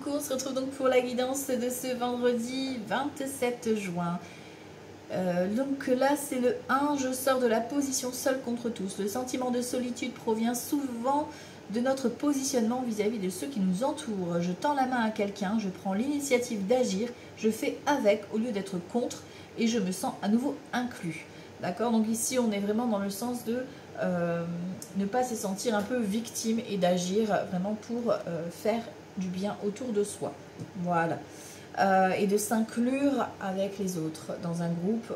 coucou, on se retrouve donc pour la guidance de ce vendredi 27 juin. Donc là c'est le 1, je sors de la position seul contre tous. Le sentiment de solitude provient souvent de notre positionnement vis-à-vis de ceux qui nous entourent. Je tends la main à quelqu'un, je prends l'initiative d'agir, je fais avec au lieu d'être contre et je me sens à nouveau inclus. D'accord? Donc ici on est vraiment dans le sens de ne pas se sentir un peu victime et d'agir vraiment pour faire du bien autour de soi. Voilà. Et de s'inclure avec les autres dans un groupe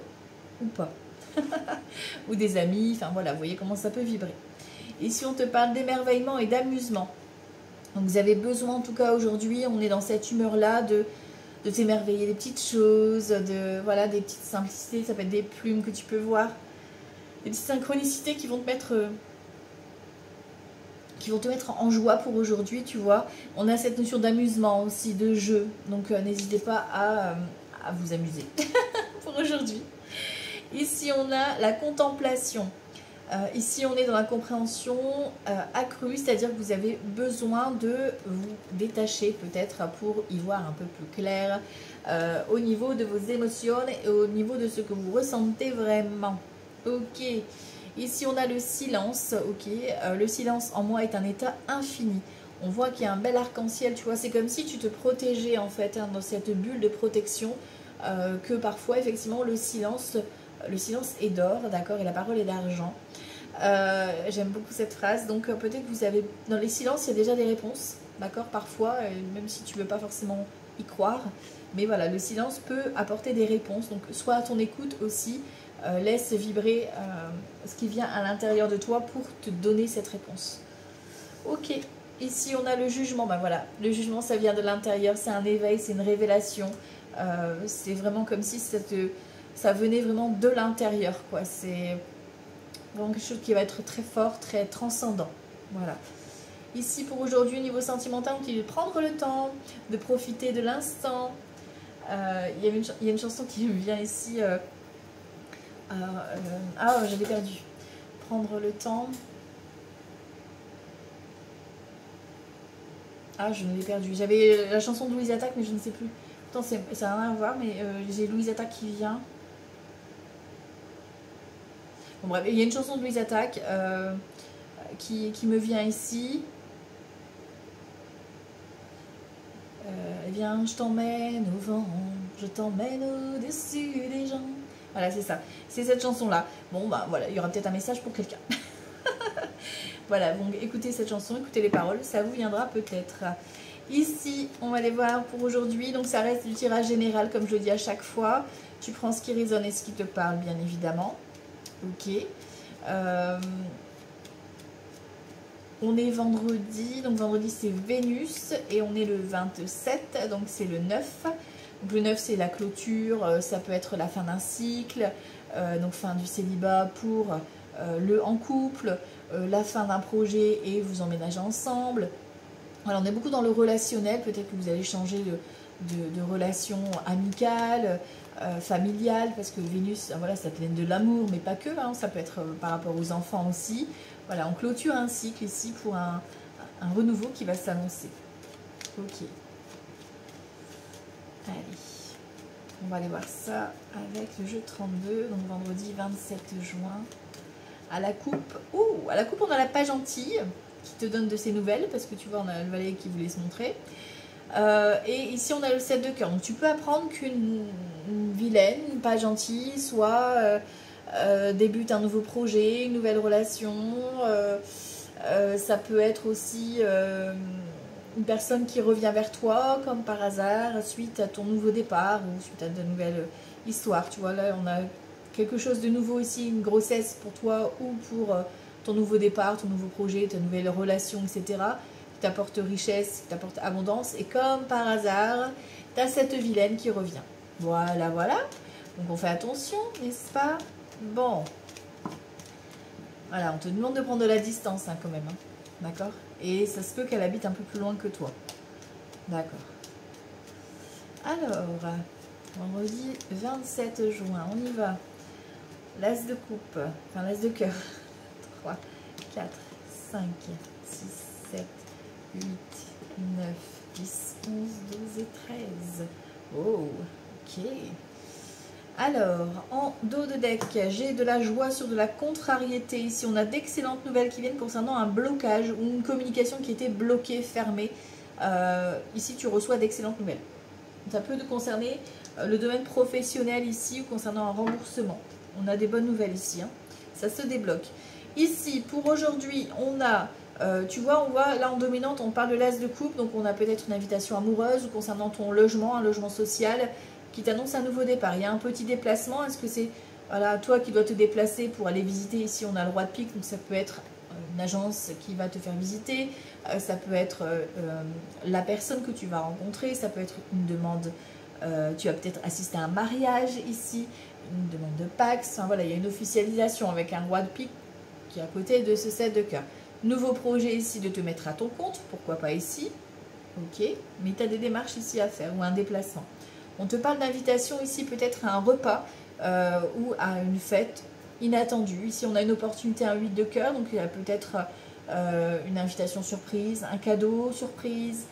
ou pas. Ou des amis, enfin voilà, vous voyez comment ça peut vibrer. Ici on te parle d'émerveillement et d'amusement. Donc vous avez besoin en tout cas aujourd'hui, on est dans cette humeur là de t'émerveiller des petites choses, voilà, des petites simplicités, ça peut être des plumes que tu peux voir, des petites synchronicités qui vont te mettre en joie pour aujourd'hui, tu vois. On a cette notion d'amusement aussi, de jeu, donc n'hésitez pas à vous amuser pour aujourd'hui. Ici on a la contemplation. Ici on est dans la compréhension accrue, c'est-à-dire que vous avez besoin de vous détacher peut-être pour y voir un peu plus clair au niveau de vos émotions et au niveau de ce que vous ressentez vraiment. Ok, ici on a le silence, ok, le silence en moi est un état infini. On voit qu'il y a un bel arc-en-ciel, tu vois, c'est comme si tu te protégeais en fait hein, dans cette bulle de protection, que parfois effectivement le silence est d'or, d'accord, et la parole est d'argent. J'aime beaucoup cette phrase, donc peut-être que vous avez, dans les silences il y a déjà des réponses, d'accord, parfois, même si tu ne veux pas forcément y croire, mais voilà, le silence peut apporter des réponses, donc sois à ton écoute aussi, laisse vibrer ce qui vient à l'intérieur de toi pour te donner cette réponse. Ok, ici on a le jugement, ben voilà, le jugement ça vient de l'intérieur, c'est un éveil, c'est une révélation, c'est vraiment comme si ça venait vraiment de l'intérieur, quoi, c'est vraiment quelque chose qui va être très fort, très transcendant, voilà. Ici pour aujourd'hui, au niveau sentimental, on dit de prendre le temps, de profiter de l'instant. Il y a une chanson qui me vient ici, j'avais perdu. Prendre le temps. Ah, je l'ai perdu. J'avais la chanson de Louise Attaque, mais je ne sais plus. Pourtant, ça n'a rien à voir, mais j'ai Louise Attaque qui vient. Bon, bref, il y a une chanson de Louise Attaque qui me vient ici. Viens, je t'emmène au vent, je t'emmène au-dessus des gens. Voilà, c'est ça. C'est cette chanson-là. Bon, bah voilà, il y aura peut-être un message pour quelqu'un. Voilà, donc écoutez cette chanson, écoutez les paroles, ça vous viendra peut-être. Ici, on va aller voir pour aujourd'hui. Donc ça reste du tirage général, comme je le dis à chaque fois. Tu prends ce qui résonne et ce qui te parle, bien évidemment. Ok. On est vendredi, donc vendredi c'est Vénus et on est le 27, donc c'est le 9. Donc le 9 c'est la clôture, ça peut être la fin d'un cycle, donc fin du célibat pour le en couple, la fin d'un projet et vous emménagez ensemble. Alors on est beaucoup dans le relationnel, peut-être que vous allez changer de relation amicale, familiale, parce que Vénus, voilà, ça vient de l'amour, mais pas que, hein, ça peut être par rapport aux enfants aussi. Voilà, on clôture un cycle ici pour un renouveau qui va s'annoncer. Ok. Allez, on va aller voir ça avec le jeu 32, donc vendredi 27 juin. À la coupe, à la coupe on a la page gentille qui te donne de ses nouvelles, parce que tu vois on a le valet qui voulait se montrer. Et ici on a le 7 de cœur, donc tu peux apprendre qu'une vilaine, pas gentille, soit débute un nouveau projet, une nouvelle relation, ça peut être aussi une personne qui revient vers toi comme par hasard suite à ton nouveau départ ou suite à de nouvelles histoires, tu vois, là on a quelque chose de nouveau ici, une grossesse pour toi ou pour ton nouveau départ, ton nouveau projet, ta nouvelle relation, etc. Qui t'apporte richesse, qui t'apporte abondance. Et comme par hasard, tu as cette vilaine qui revient. Voilà, voilà. Donc on fait attention, n'est-ce pas? Bon. Voilà, on te demande de prendre de la distance hein, quand même. Hein. D'accord? Et ça se peut qu'elle habite un peu plus loin que toi. D'accord. Alors, vendredi 27 juin, on y va. L'as de coupe, enfin l'as de cœur. 3, 4, 5, 6, 7, 8, 9, 10, 11, 12 et 13. Oh, ok. Alors, en dos de deck, j'ai de la joie sur de la contrariété. Ici, on a d'excellentes nouvelles qui viennent concernant un blocage ou une communication qui était bloquée, fermée. Ici, tu reçois d'excellentes nouvelles. Ça peut te concerner le domaine professionnel ici ou concernant un remboursement. On a des bonnes nouvelles ici. Hein. Ça se débloque. Ici, pour aujourd'hui, on a... tu vois, on voit là en dominante, on parle de l'as de coupe. Donc, on a peut-être une invitation amoureuse ou concernant ton logement, un logement social qui t'annonce un nouveau départ. Il y a un petit déplacement. Est-ce que c'est voilà, toi qui dois te déplacer pour aller visiter? Ici, on a le roi de pique. Donc, ça peut être une agence qui va te faire visiter. Ça peut être la personne que tu vas rencontrer. Ça peut être une demande. Tu vas peut-être assister à un mariage ici. Une demande de Pax. Enfin, voilà, il y a une officialisation avec un roi de pique qui est à côté de ce 7 de cœur. Nouveau projet ici de te mettre à ton compte. Pourquoi pas ici? Ok. Mais tu as des démarches ici à faire ou un déplacement. On te parle d'invitation ici peut-être à un repas ou à une fête inattendue. Ici, on a une opportunité, un 8 de cœur. Donc, il y a peut-être une invitation surprise, un cadeau surprise,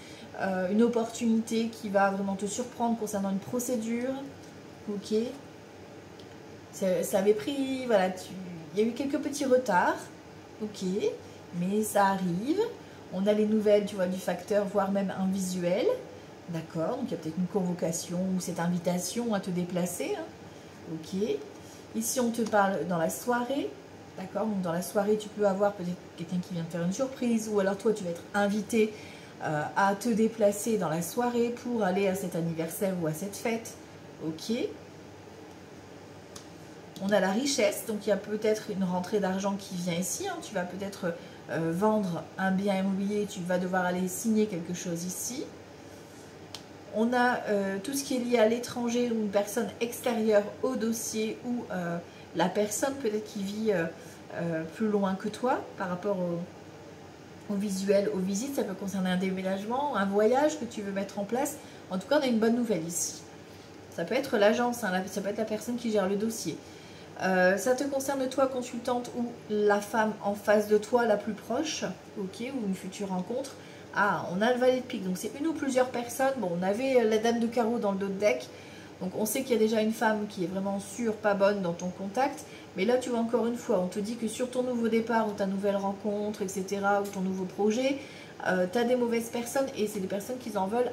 une opportunité qui va vraiment te surprendre concernant une procédure. Ok. Ça avait pris... Voilà, il y a eu quelques petits retards. Ok. Mais ça arrive. On a les nouvelles, tu vois, du facteur, voire même un visuel. D'accord, donc il y a peut-être une convocation ou cette invitation à te déplacer. Hein. Ok. Ici, on te parle dans la soirée. D'accord, donc dans la soirée, tu peux avoir peut-être quelqu'un qui vient te faire une surprise. Ou alors toi, tu vas être invité à te déplacer dans la soirée pour aller à cet anniversaire ou à cette fête. Ok. On a la richesse, donc il y a peut-être une rentrée d'argent qui vient ici. Hein. Tu vas peut-être vendre un bien immobilier. Tu vas devoir aller signer quelque chose ici. On a tout ce qui est lié à l'étranger ou une personne extérieure au dossier ou la personne peut-être qui vit plus loin que toi par rapport au visuel, aux visites. Ça peut concerner un déménagement, un voyage que tu veux mettre en place. En tout cas, on a une bonne nouvelle ici. Ça peut être l'agence, hein, ça peut être la personne qui gère le dossier. Ça te concerne toi, consultante, ou la femme en face de toi, la plus proche, ok, ou une future rencontre. Ah, on a le valet de pique, donc c'est une ou plusieurs personnes. Bon, on avait la dame de carreau dans le dos de deck, donc on sait qu'il y a déjà une femme qui est vraiment sûre, pas bonne dans ton contact. Mais là, tu vois, encore une fois, on te dit que sur ton nouveau départ ou ta nouvelle rencontre, etc., ou ton nouveau projet, tu as des mauvaises personnes et c'est des personnes qui en veulent,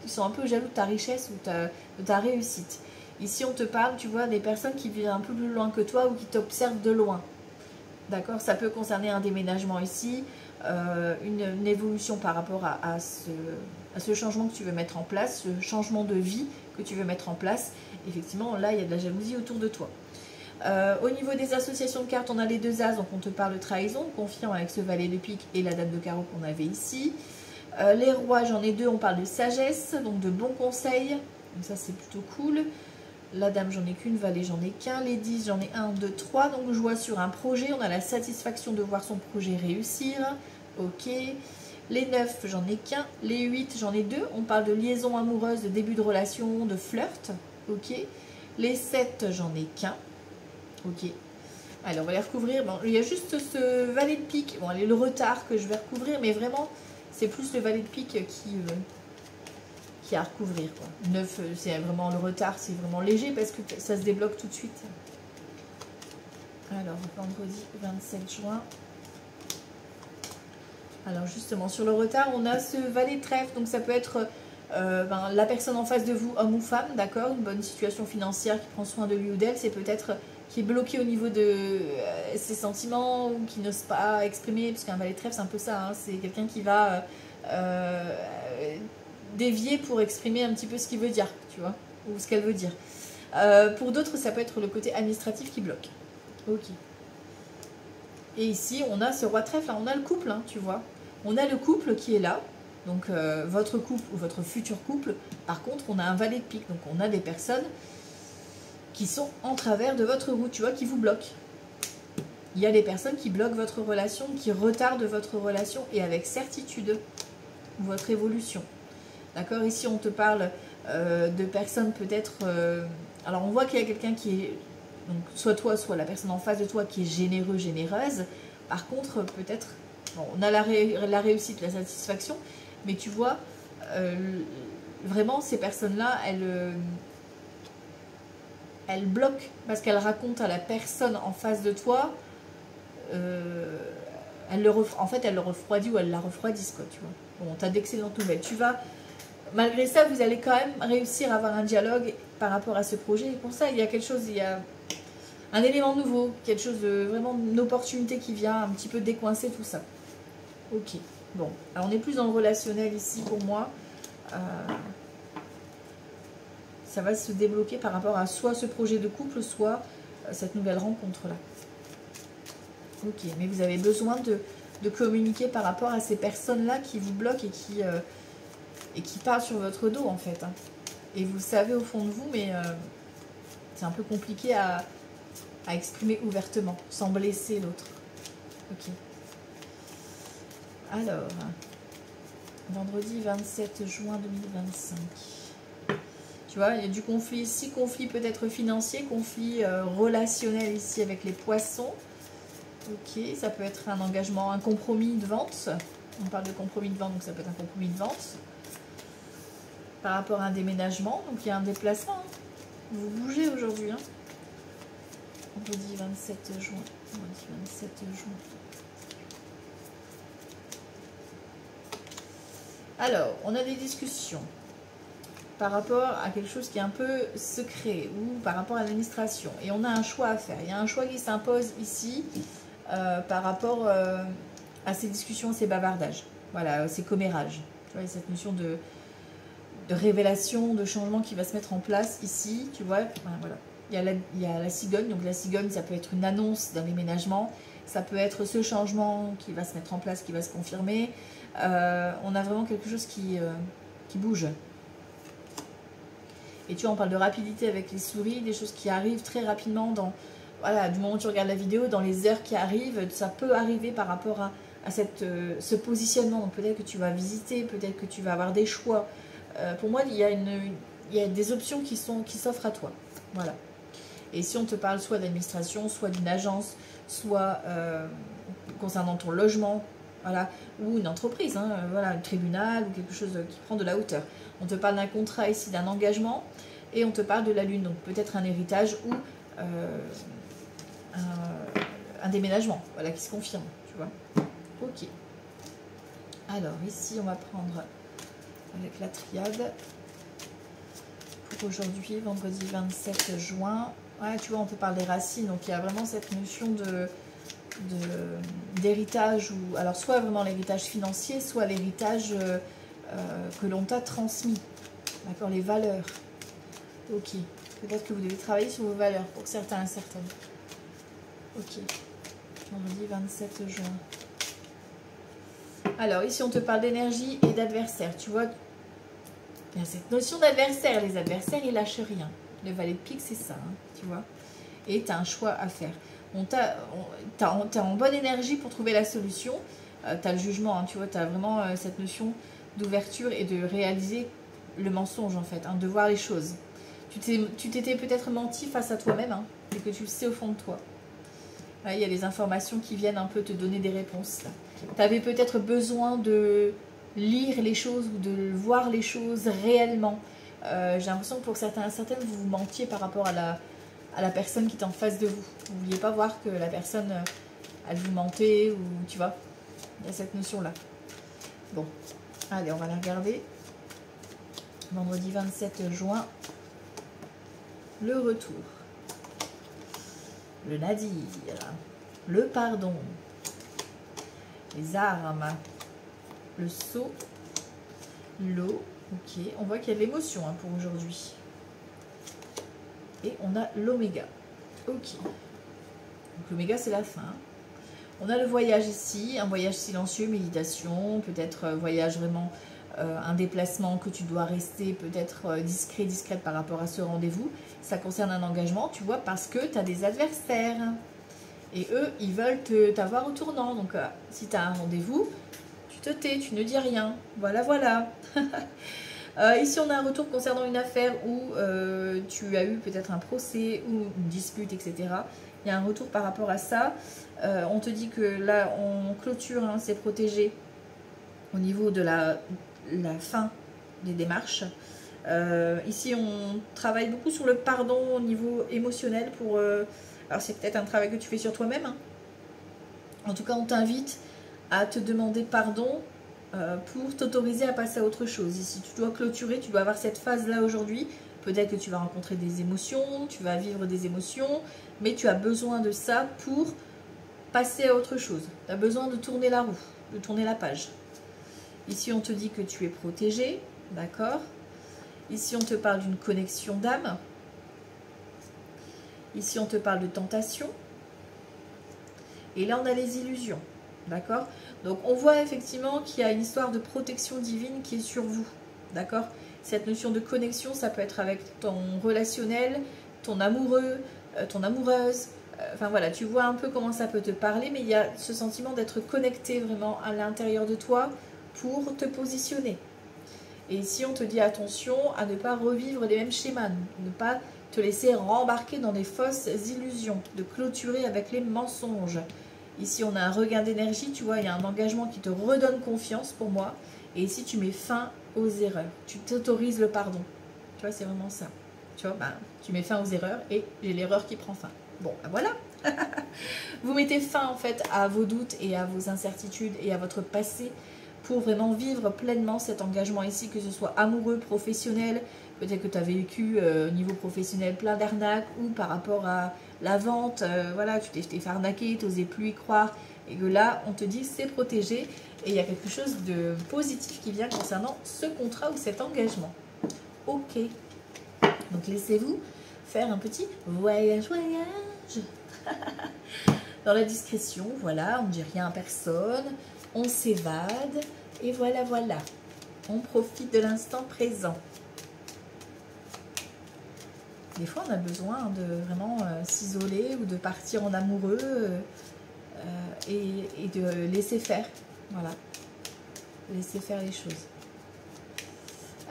qui sont un peu jaloux de ta richesse ou de ta réussite. Ici, on te parle, tu vois, des personnes qui vivent un peu plus loin que toi ou qui t'observent de loin. D'accord? Ça peut concerner un déménagement ici, une évolution par rapport à ce changement que tu veux mettre en place, ce changement de vie que tu veux mettre en place. Effectivement, là, il y a de la jalousie autour de toi. Au niveau des associations de cartes, on a les deux as, donc on te parle de trahison, confiant avec ce valet de pique et la dame de carreau qu'on avait ici. Les rois, j'en ai deux, on parle de sagesse, donc de bons conseils. Donc ça, c'est plutôt cool. La dame, j'en ai qu'une, valet, j'en ai qu'un. Les 10, j'en ai 1, 2, 3. Donc, joie sur un projet. On a la satisfaction de voir son projet réussir. Ok. Les 9, j'en ai qu'un. Les 8, j'en ai 2. On parle de liaison amoureuse, de début de relation, de flirt. Ok. Les 7, j'en ai qu'un. Ok. Alors, on va les recouvrir. Bon, il y a juste ce valet de pique. Bon, allez, le retard que je vais recouvrir. Mais vraiment, c'est plus le valet de pique qui à recouvrir. 9, c'est vraiment le retard, c'est vraiment léger parce que ça se débloque tout de suite. Alors, vendredi 27 juin. Alors, justement, sur le retard, on a ce valet de trèfle. Donc, ça peut être la personne en face de vous, homme ou femme, d'accord? Une bonne situation financière qui prend soin de lui ou d'elle. C'est peut-être qui est bloqué au niveau de ses sentiments ou qui n'ose pas exprimer. Parce qu'un valet de trèfle, c'est un peu ça. Hein, c'est quelqu'un qui va... dévier pour exprimer un petit peu ce qu'il veut dire, tu vois, ou ce qu'elle veut dire. Pour d'autres, ça peut être le côté administratif qui bloque. Ok. Et ici, on a ce roi trèfle, là, on a le couple, hein, tu vois. On a le couple qui est là, donc votre couple ou votre futur couple. Par contre, on a un valet de pique, donc on a des personnes qui sont en travers de votre route, tu vois, qui vous bloquent. Il y a des personnes qui bloquent votre relation, qui retardent votre relation, et avec certitude, votre évolution. D'accord, ici on te parle de personnes peut-être... alors on voit qu'il y a quelqu'un qui est... Donc soit toi, soit la personne en face de toi qui est généreux, généreuse. Par contre, peut-être... Bon, on a la réussite, la satisfaction. Mais tu vois, vraiment, ces personnes-là, elles bloquent parce qu'elles racontent à la personne en face de toi, en fait, elles le refroidissent ou elles la refroidissent, quoi, tu vois. Bon, tu as d'excellentes nouvelles. Malgré ça, vous allez quand même réussir à avoir un dialogue par rapport à ce projet. Et pour ça, il y a quelque chose, il y a un élément nouveau, quelque chose de vraiment une opportunité qui vient un petit peu décoincer tout ça. Ok, bon, alors on est plus dans le relationnel ici pour moi. Ça va se débloquer par rapport à soit ce projet de couple, soit cette nouvelle rencontre-là. Ok, mais vous avez besoin de communiquer par rapport à ces personnes-là qui vous bloquent et qui parlent sur votre dos, en fait. Hein. Et vous le savez au fond de vous, mais c'est un peu compliqué à exprimer ouvertement, sans blesser l'autre. Ok. Alors, vendredi 27 juin 2025. Tu vois, il y a du conflit ici, conflit peut-être financier, conflit relationnel ici avec les poissons. Ok, ça peut être un engagement, un compromis de vente. On parle de compromis de vente, donc ça peut être un compromis de vente. Par rapport à un déménagement, donc il y a un déplacement. Hein. Vous bougez aujourd'hui. Hein. Vendredi 27 juin. Vendredi 27 juin. Alors, on a des discussions par rapport à quelque chose qui est un peu secret ou par rapport à l'administration. Et on a un choix à faire. Il y a un choix qui s'impose ici par rapport à ces discussions, ces bavardages. Voilà, ces commérages. Tu vois, cette notion de révélation, de changement qui va se mettre en place ici. Tu vois, voilà. Il y a la cigogne. Donc la cigogne, ça peut être une annonce d'un déménagement. Ça peut être ce changement qui va se mettre en place, qui va se confirmer. On a vraiment quelque chose qui bouge. Et tu vois, on parle de rapidité avec les souris, des choses qui arrivent très rapidement voilà, du moment où tu regardes la vidéo, dans les heures qui arrivent, ça peut arriver par rapport à ce positionnement. Donc peut-être que tu vas visiter, peut-être que tu vas avoir des choix. Pour moi, il y a des options qui s'offrent à toi. Voilà. Et si on te parle soit d'administration, soit d'une agence, soit concernant ton logement, voilà, ou une entreprise, hein, voilà, un tribunal ou quelque chose qui prend de la hauteur. On te parle d'un contrat ici, d'un engagement, et on te parle de la lune, donc peut-être un héritage ou un déménagement, voilà, qui se confirme, tu vois. Ok. Alors ici, on va prendre avec la triade pour aujourd'hui, vendredi 27 juin. Ouais, tu vois, on te parle des racines, donc il y a vraiment cette notion d'héritage, ou alors soit vraiment l'héritage financier, soit l'héritage que l'on t'a transmis. D'accord, les valeurs. Ok. Peut-être que vous devez travailler sur vos valeurs pour certains et certaines. Ok. Vendredi 27 juin. Alors, ici, on te parle d'énergie et d'adversaire. Tu vois, il y a cette notion d'adversaire. Les adversaires, ils lâchent rien. Le valet de pique, c'est ça, hein, tu vois. Et tu as un choix à faire. T'es en bonne énergie pour trouver la solution. Tu as le jugement, hein, tu vois, tu as vraiment cette notion d'ouverture et de réaliser le mensonge, en fait, hein, de voir les choses. Tu t'étais peut-être menti face à toi-même, hein, et que tu le sais au fond de toi. Là, il y a des informations qui viennent un peu te donner des réponses. Tu avais peut-être besoin de lire les choses ou de voir les choses réellement. J'ai l'impression que pour certains et certaines, vous mentiez par rapport à la personne qui est en face de vous. Vous ne vouliez pas voir que la personne, elle vous mentait, ou tu vois, il y a cette notion-là. Bon, allez, on va la regarder. Vendredi 27 juin, le retour. Le nadir, le pardon, les armes, le sceau, l'eau. Ok, on voit qu'il y a de l'émotion hein, pour aujourd'hui. Et on a l'oméga. Ok. Donc l'oméga, c'est la fin. On a le voyage ici, un voyage silencieux, méditation, peut-être voyage vraiment, un déplacement que tu dois rester peut-être discrète par rapport à ce rendez-vous. Ça concerne un engagement, tu vois, parce que tu as des adversaires. Et eux, ils veulent t'avoir au tournant. Donc, si tu as un rendez-vous, tu te tais, tu ne dis rien. Voilà, voilà. Ici, on a un retour concernant une affaire où tu as eu peut-être un procès ou une dispute, etc. Il y a un retour par rapport à ça. On te dit que là, on clôture, hein, c'est protégé au niveau de la fin des démarches. Ici, on travaille beaucoup sur le pardon au niveau émotionnel. Alors, c'est peut-être un travail que tu fais sur toi-même. Hein. En tout cas, on t'invite à te demander pardon pour t'autoriser à passer à autre chose. Ici, tu dois clôturer, tu dois avoir cette phase-là aujourd'hui. Peut-être que tu vas rencontrer des émotions, tu vas vivre des émotions, mais tu as besoin de ça pour passer à autre chose. Tu as besoin de tourner la roue, de tourner la page. Ici, on te dit que tu es protégé, d'accord? Ici, on te parle d'une connexion d'âme. Ici, on te parle de tentation. Et là, on a les illusions, d'accord? Donc, on voit effectivement qu'il y a une histoire de protection divine qui est sur vous, d'accord? Cette notion de connexion, ça peut être avec ton relationnel, ton amoureux, ton amoureuse. Enfin voilà, tu vois un peu comment ça peut te parler, mais il y a ce sentiment d'être connecté vraiment à l'intérieur de toi pour te positionner. Et ici, on te dit attention à ne pas revivre les mêmes schémas, ne pas te laisser rembarquer dans des fausses illusions, de clôturer avec les mensonges. Ici, on a un regain d'énergie, tu vois, il y a un engagement qui te redonne confiance pour moi. Et ici, tu mets fin aux erreurs, tu t'autorises le pardon. Tu vois, c'est vraiment ça. Tu vois, ben, tu mets fin aux erreurs et j'ai l'erreur qui prend fin. Bon, ben voilà. Vous mettez fin en fait à vos doutes et à vos incertitudes et à votre passé pour vraiment vivre pleinement cet engagement ici, que ce soit amoureux, professionnel. Peut-être que tu as vécu au niveau professionnel plein d'arnaques ou par rapport à la vente, voilà, tu t'es fait arnaquer, tu n'osais plus y croire. Et que là, on te dit c'est protégé et il y a quelque chose de positif qui vient concernant ce contrat ou cet engagement. Ok. Donc laissez-vous faire un petit voyage. Dans la discrétion, voilà, on ne dit rien à personne, on s'évade, et voilà, voilà. On profite de l'instant présent. Des fois, on a besoin de vraiment s'isoler ou de partir en amoureux et de laisser faire, voilà. Laisser faire les choses.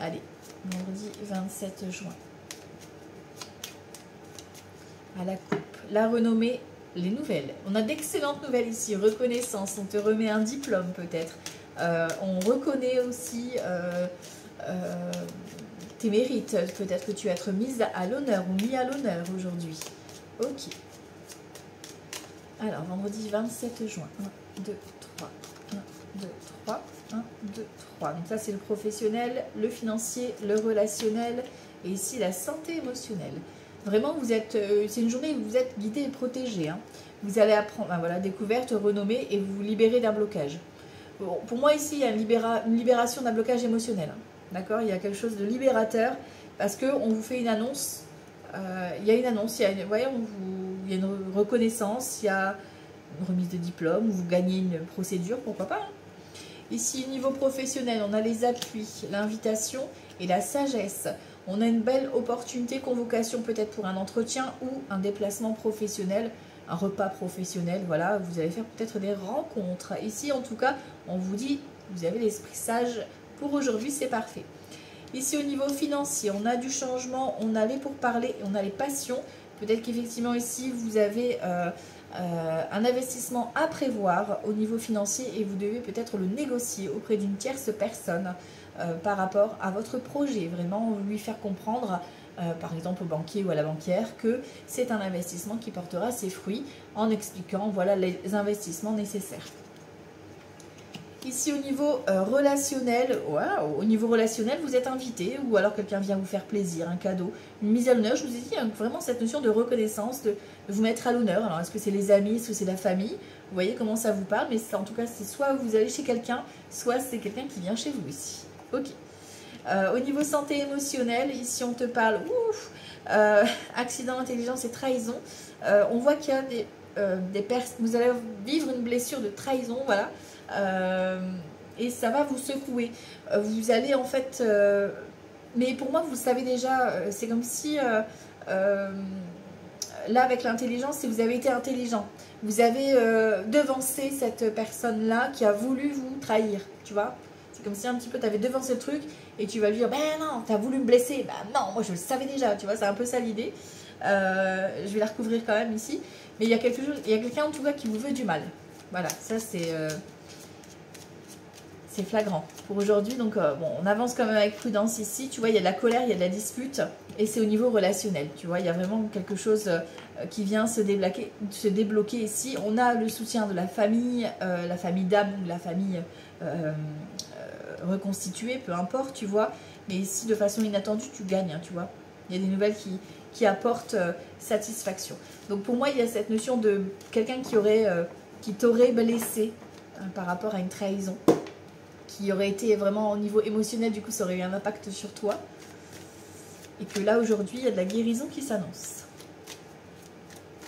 Allez, vendredi 27 juin. À la coupe, la renommée, les nouvelles. On a d'excellentes nouvelles ici, reconnaissance, on te remet un diplôme peut-être. On reconnaît aussi tes mérites. Peut-être que tu vas être mise à l'honneur ou mis à l'honneur aujourd'hui. Ok. Alors, vendredi 27 juin. 1, 2, 3. 1, 2, 3. 1, 2, 3. Donc ça, c'est le professionnel, le financier, le relationnel et ici, la santé émotionnelle. Vraiment, vous êtes, c'est une journée où vous êtes guidé et protégé. Hein. Vous allez apprendre, ben voilà, découverte, renommer et vous libérer d'un blocage. Bon, pour moi, ici, il y a une libération d'un blocage émotionnel. Hein. D'accord? Il y a quelque chose de libérateur parce qu'on vous fait une annonce. Il y a une annonce, il y a une reconnaissance, il y a une remise de diplôme, vous gagnez une procédure, pourquoi pas. Hein. Ici, niveau professionnel, on a les appuis, l'invitation et la sagesse. On a une belle opportunité, convocation peut-être pour un entretien ou un déplacement professionnel, un repas professionnel. Voilà, vous allez faire peut-être des rencontres. Ici, en tout cas, on vous dit, vous avez l'esprit sage pour aujourd'hui, c'est parfait. Ici, au niveau financier, on a du changement, on a les pourparlers et on a les passions. Peut-être qu'effectivement, ici, vous avez un investissement à prévoir au niveau financier et vous devez peut-être le négocier auprès d'une tierce personne par rapport à votre projet. Vraiment, lui faire comprendre, par exemple au banquier ou à la banquière, que c'est un investissement qui portera ses fruits en expliquant voilà, les investissements nécessaires. Ici, au niveau relationnel, wow, au niveau relationnel, vous êtes invité ou alors quelqu'un vient vous faire plaisir, un cadeau, une mise à l'honneur. Je vous ai dit hein, vraiment cette notion de reconnaissance, de vous mettre à l'honneur. Alors, est-ce que c'est les amis, est-ce que c'est la famille? Vous voyez comment ça vous parle, mais en tout cas, c'est soit vous allez chez quelqu'un, soit c'est quelqu'un qui vient chez vous ici. Ok. Au niveau santé émotionnelle, ici, on te parle accident, intelligence et trahison. On voit qu'il y a des personnes, vous allez vivre une blessure de trahison, voilà. Et ça va vous secouer. Vous allez en fait... mais pour moi, vous savez déjà, c'est comme si... là, avec l'intelligence, si vous avez été intelligent, vous avez devancé cette personne-là qui a voulu vous trahir, tu vois. C'est comme si un petit peu, tu avais devancé le truc et tu vas lui dire, ben non, tu as voulu me blesser. Ben non, moi je le savais déjà, tu vois, c'est un peu ça l'idée. Je vais la recouvrir quand même ici. Mais il y a quelque chose, il y a quelqu'un en tout cas qui vous veut du mal. Voilà, ça c'est... C'est flagrant pour aujourd'hui. Donc, bon, on avance quand même avec prudence ici. Tu vois, il y a de la colère, il y a de la dispute. Et c'est au niveau relationnel. Tu vois, il y a vraiment quelque chose qui vient se débloquer ici. On a le soutien de la famille d'âme ou la famille reconstituée, peu importe, tu vois. Mais ici, de façon inattendue, tu gagnes, hein, tu vois. Il y a des nouvelles qui apportent satisfaction. Donc, pour moi, il y a cette notion de quelqu'un qui t'aurait blessé par rapport à une trahison, qui aurait été vraiment au niveau émotionnel, du coup ça aurait eu un impact sur toi. Et que là aujourd'hui, il y a de la guérison qui s'annonce.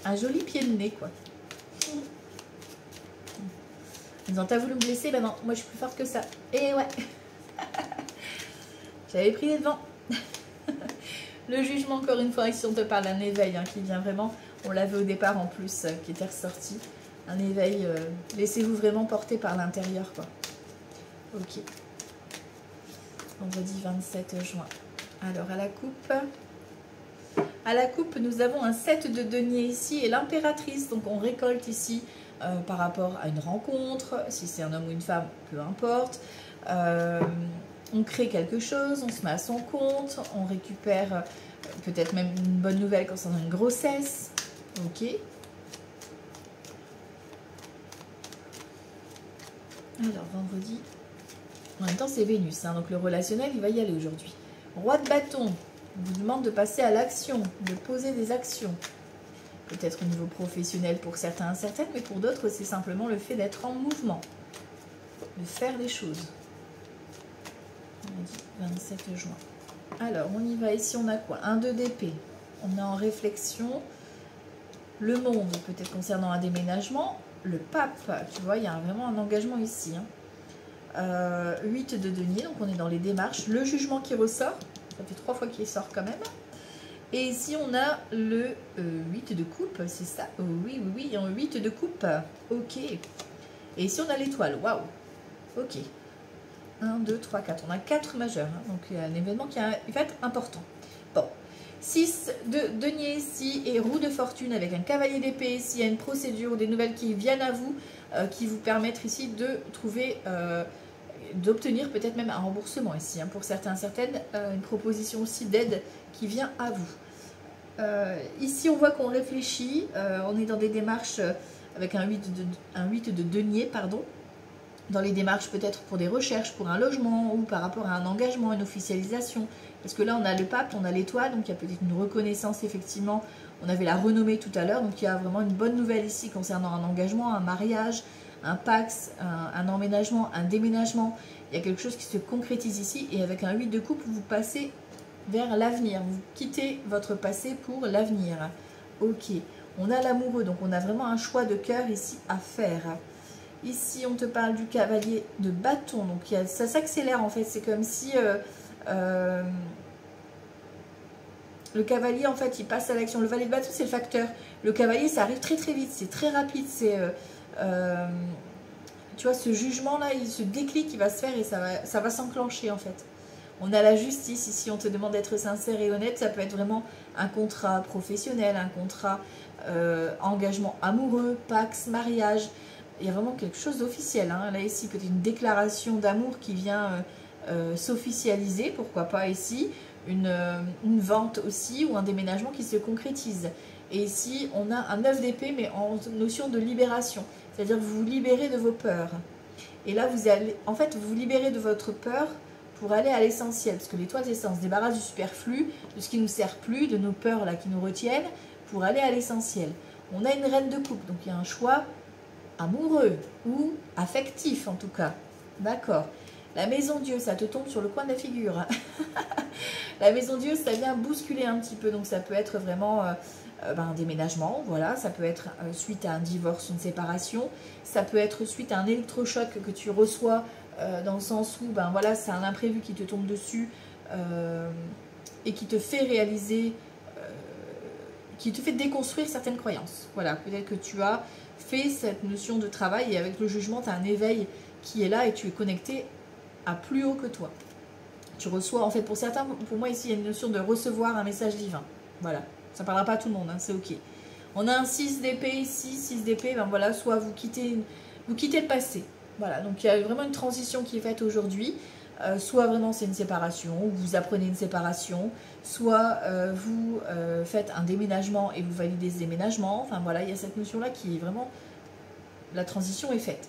Un joli pied de nez, quoi. Ils ont t'as voulu me blesser, ben non, moi je suis plus forte que ça. Et ouais, j'avais pris les devants. Le jugement, encore une fois, ici on te parle d'un éveil qui vient vraiment, on l'avait au départ en plus, qui était ressorti. Un éveil, laissez-vous vraiment porter par l'intérieur, quoi. Ok. Vendredi 27 juin. Alors, à la coupe, nous avons un 7 de denier ici et l'impératrice. Donc, on récolte ici par rapport à une rencontre. Si c'est un homme ou une femme, peu importe. On crée quelque chose, on se met à son compte. On récupère peut-être même une bonne nouvelle concernant une grossesse. Ok. Alors, vendredi... En même temps, c'est Vénus, hein, donc le relationnel, il va y aller aujourd'hui. Roi de bâton, on vous demande de passer à l'action, de poser des actions. Peut-être au niveau professionnel pour certains et certaines, mais pour d'autres, c'est simplement le fait d'être en mouvement, de faire des choses. On a dit 27 juin. Alors, on y va. Ici, on a quoi? Un 2 d'épée. On est en réflexion. Le monde, peut-être concernant un déménagement. Le pape, tu vois, il y a vraiment un engagement ici, hein. 8 de denier, donc on est dans les démarches. Le jugement qui ressort, ça fait 3 fois qu'il sort quand même. Et ici on a le 8 de coupe, c'est ça? Oh, oui, oui, oui, un 8 de coupe. Ok. Et ici on a l'étoile, waouh. Ok. 1, 2, 3, 4. On a 4 majeurs, hein. Donc il y a un événement qui va être important. Bon. 6 de denier ici et roue de fortune avec un cavalier d'épée ici. Il y a une procédure ou des nouvelles qui viennent à vous, qui vous permettent ici de trouver... d'obtenir peut-être même un remboursement ici, hein, pour certains, certaines, une proposition aussi d'aide qui vient à vous. Ici, on voit qu'on réfléchit, on est dans des démarches avec un 8 de denier, pardon, dans les démarches peut-être pour des recherches, pour un logement ou par rapport à un engagement, une officialisation. Parce que là, on a le pape, on a l'étoile, donc il y a peut-être une reconnaissance, effectivement. On avait la renommée tout à l'heure, donc il y a vraiment une bonne nouvelle ici concernant un engagement, un mariage, un pax, un emménagement, un déménagement. Il y a quelque chose qui se concrétise ici. Et avec un 8 de coupe, vous passez vers l'avenir. Vous quittez votre passé pour l'avenir. Ok. On a l'amoureux. Donc, on a vraiment un choix de cœur ici à faire. Ici, on te parle du cavalier de bâton. Donc, ça s'accélère en fait. C'est comme si... le cavalier, en fait, il passe à l'action. Le valet de bâton, c'est le facteur. Le cavalier, ça arrive très très vite. C'est très rapide. C'est... tu vois, ce jugement-là, ce déclic qui va se faire et ça va s'enclencher en fait. On a la justice ici, on te demande d'être sincère et honnête. Ça peut être vraiment un contrat professionnel, un contrat engagement amoureux, pax, mariage. Il y a vraiment quelque chose d'officiel, hein. Là ici, peut-être une déclaration d'amour qui vient s'officialiser, pourquoi pas ici. Une vente aussi ou un déménagement qui se concrétise. Et ici, on a un 9 d'épée, mais en notion de libération. C'est-à-dire que vous vous libérez de vos peurs. Et là, vous allez, en fait, vous vous libérez de votre peur pour aller à l'essentiel. Parce que l'étoile, c'est ça, on se débarrasse du superflu, de ce qui ne nous sert plus, de nos peurs là qui nous retiennent, pour aller à l'essentiel. On a une reine de coupe, donc il y a un choix amoureux ou affectif en tout cas. D'accord. La maison Dieu, ça te tombe sur le coin de la figure. La maison Dieu, ça vient bousculer un petit peu, donc ça peut être vraiment... un déménagement, voilà, ça peut être suite à un divorce, une séparation, ça peut être suite à un électrochoc que tu reçois dans le sens où, ben voilà, c'est un imprévu qui te tombe dessus et qui te fait réaliser, qui te fait déconstruire certaines croyances. Voilà, peut-être que tu as fait cette notion de travail et avec le jugement, tu as un éveil qui est là et tu es connecté à plus haut que toi. Tu reçois, en fait, pour certains, pour moi ici, il y a une notion de recevoir un message divin. Voilà. Ça ne parlera pas à tout le monde, hein, c'est ok. On a un 6 d'épée ici, 6 d'épée, ben voilà, soit vous quittez le passé. Voilà, donc il y a vraiment une transition qui est faite aujourd'hui. Soit vraiment c'est une séparation, ou vous apprenez une séparation, soit vous faites un déménagement et vous validez ce déménagement. Enfin voilà, il y a cette notion-là qui est vraiment... La transition est faite.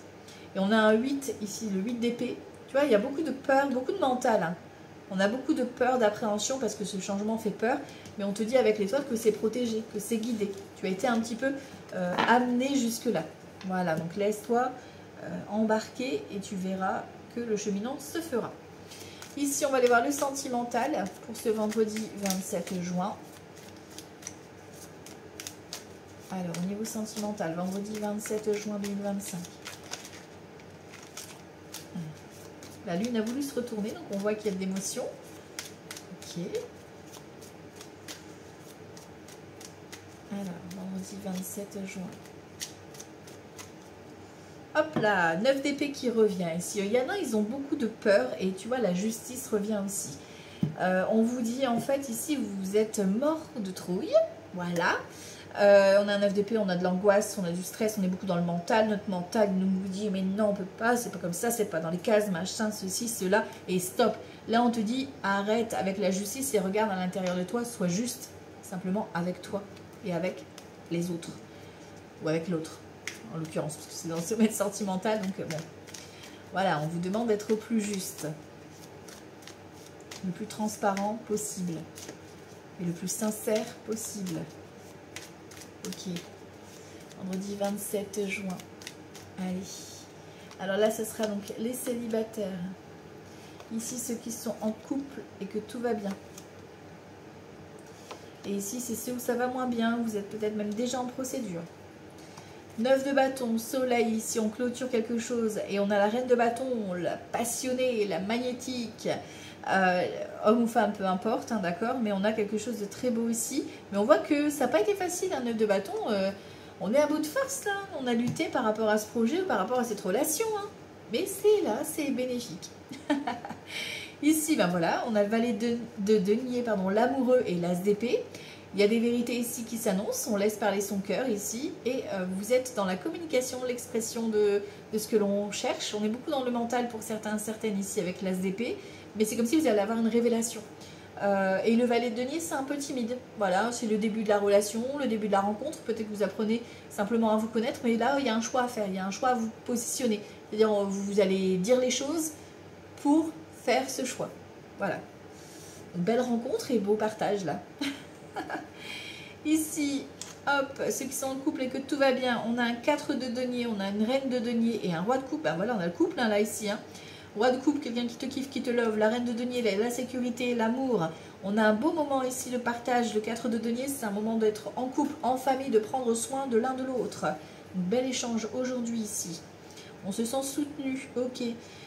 Et on a un 8 ici, le 8 d'épée. Tu vois, il y a beaucoup de peur, beaucoup de mental. Hein. On a beaucoup de peur, d'appréhension parce que ce changement fait peur. Mais on te dit avec l'étoile que c'est protégé, que c'est guidé. Tu as été un petit peu amené jusque-là. Voilà, donc laisse-toi embarquer et tu verras que le cheminement se fera. Ici, on va aller voir le sentimental pour ce vendredi 27 juin. Alors, au niveau sentimental, vendredi 27 juin 2025. La lune a voulu se retourner, donc on voit qu'il y a de l'émotion. Ok. Alors, vendredi 27 juin. Hop là, 9 d'épée qui revient ici. Il y en a, ils ont beaucoup de peur et tu vois, la justice revient aussi. On vous dit en fait ici, vous êtes mort de trouille. Voilà. On a un 9 d'épée, on a de l'angoisse, on a du stress, on est beaucoup dans le mental. Notre mental nous dit mais non, on peut pas, c'est pas comme ça, c'est pas dans les cases, machin, ceci, cela, et stop. Là, on te dit arrête avec la justice et regarde à l'intérieur de toi, sois juste simplement avec toi et avec les autres ou avec l'autre. En l'occurrence, parce que c'est dans le sommet sentimental, donc bon. Voilà, on vous demande d'être au plus juste, le plus transparent possible, et le plus sincère possible. Ok, vendredi 27 juin. Allez, alors là, ce sera donc les célibataires. Ici, ceux qui sont en couple et que tout va bien. Et ici, c'est ceux où ça va moins bien, vous êtes peut-être même déjà en procédure. 9 de bâton, soleil, ici on clôture quelque chose et on a la reine de bâton, la passionnée, la magnétique, homme ou femme, peu importe, hein, d'accord, mais on a quelque chose de très beau ici. Mais on voit que ça n'a pas été facile, un 9 de bâton, on est à bout de force là, on a lutté par rapport à ce projet, par rapport à cette relation, hein. Mais c'est là, c'est bénéfique. Ici, ben voilà, on a le valet de denier, pardon, l'amoureux et l'as d'épée. Il y a des vérités ici qui s'annoncent, on laisse parler son cœur ici, et vous êtes dans la communication, l'expression de ce que l'on cherche. On est beaucoup dans le mental pour certains, certaines ici avec l'as d'épée, mais c'est comme si vous allez avoir une révélation. Et le valet de denier, c'est un peu timide. Voilà, c'est le début de la relation, le début de la rencontre. Peut-être que vous apprenez simplement à vous connaître, mais là, il y a un choix à faire, il y a un choix à vous positionner. C'est-à-dire, vous allez dire les choses pour faire ce choix. Voilà. Une belle rencontre et beau partage là. Ici, hop, ceux qui sont en couple et que tout va bien, on a un 4 de denier, on a une reine de denier et un roi de coupe. Ben voilà, on a le couple hein, là ici. Hein. Roi de coupe, quelqu'un qui te kiffe, qui te love, la reine de denier, la sécurité, l'amour. On a un beau moment ici, le partage, le 4 de denier, c'est un moment d'être en couple, en famille, de prendre soin de l'un de l'autre. Un bel échange aujourd'hui ici. On se sent soutenu, ok.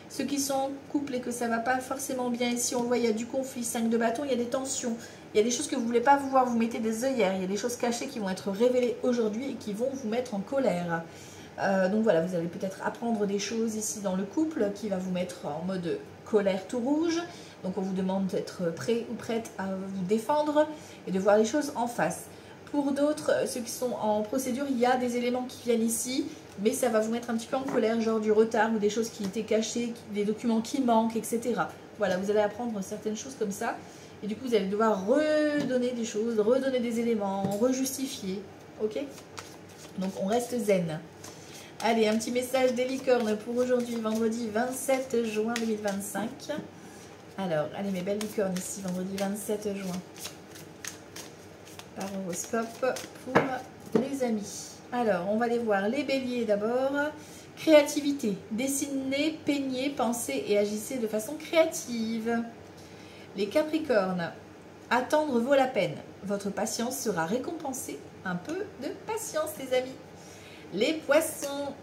Ceux qui sont en couple et que ça ne va pas forcément bien ici, on le voit, il y a du conflit, 5 de bâton, il y a des tensions. Il y a des choses que vous ne voulez pas voir, vous mettez des œillères. Il y a des choses cachées qui vont être révélées aujourd'hui et qui vont vous mettre en colère. Donc voilà, vous allez peut-être apprendre des choses ici dans le couple qui va vous mettre en mode colère tout rouge. Donc on vous demande d'être prêt ou prête à vous défendre et de voir les choses en face. Pour d'autres, ceux qui sont en procédure, il y a des éléments qui viennent ici, mais ça va vous mettre un petit peu en colère, genre du retard ou des choses qui étaient cachées, des documents qui manquent, etc. Voilà, vous allez apprendre certaines choses comme ça. Et du coup, vous allez devoir redonner des choses, redonner des éléments, rejustifier. Ok? Donc, on reste zen. Allez, un petit message des licornes pour aujourd'hui, vendredi 27 juin 2025. Alors, allez, mes belles licornes ici, vendredi 27 juin. Par horoscope pour les amis. Alors, on va aller voir les béliers d'abord. Créativité. Dessinez, peignez, pensez et agissez de façon créative. Les capricornes. Attendre vaut la peine. Votre patience sera récompensée. Un peu de patience, les amis. Les poissons.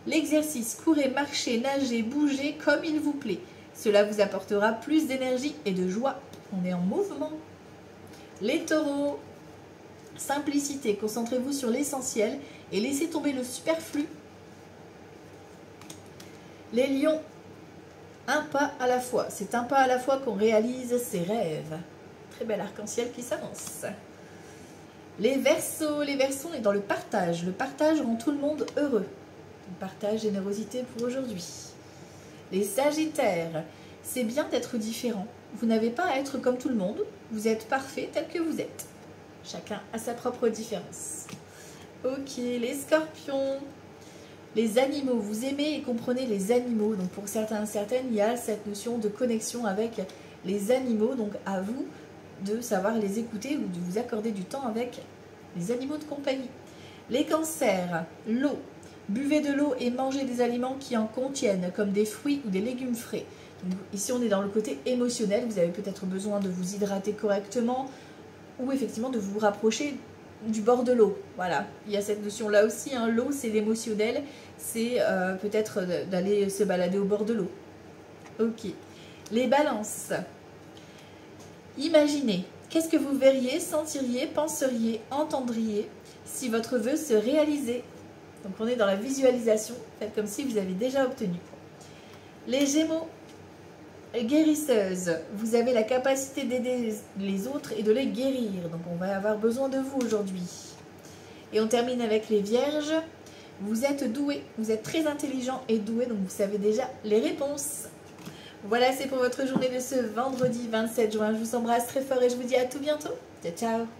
L'exercice. Courez, marchez, nagez, bougez comme il vous plaît. Cela vous apportera plus d'énergie et de joie. On est en mouvement. Les taureaux. Simplicité, concentrez-vous sur l'essentiel et laissez tomber le superflu. Les lions, un pas à la fois. C'est un pas à la fois qu'on réalise ses rêves. Très bel arc-en-ciel qui s'avance. Les verseaux, on est dans le partage. Le partage rend tout le monde heureux. Partage, générosité pour aujourd'hui. Les Sagittaires, c'est bien d'être différent. Vous n'avez pas à être comme tout le monde. Vous êtes parfait tel que vous êtes. Chacun a sa propre différence. Ok, les Scorpions. Les animaux, vous aimez et comprenez les animaux. Donc pour certains et certaines, il y a cette notion de connexion avec les animaux. Donc à vous de savoir les écouter ou de vous accorder du temps avec les animaux de compagnie. Les Cancers, l'eau. Buvez de l'eau et mangez des aliments qui en contiennent, comme des fruits ou des légumes frais. Donc, ici, on est dans le côté émotionnel. Vous avez peut-être besoin de vous hydrater correctement ou effectivement de vous rapprocher du bord de l'eau. Voilà, il y a cette notion-là aussi. Hein. L'eau, c'est l'émotionnel. C'est peut-être d'aller se balader au bord de l'eau. Ok. Les Balances. Imaginez, qu'est-ce que vous verriez, sentiriez, penseriez, entendriez si votre vœu se réalisait. Donc on est dans la visualisation, faites comme si vous avez déjà obtenu. Les Gémeaux, guérisseuses, vous avez la capacité d'aider les autres et de les guérir. Donc on va avoir besoin de vous aujourd'hui. Et on termine avec les Vierges. Vous êtes doués, vous êtes très intelligents et doués, donc vous savez déjà les réponses. Voilà, c'est pour votre journée de ce vendredi 27 juin. Je vous embrasse très fort et je vous dis à tout bientôt. Ciao, ciao.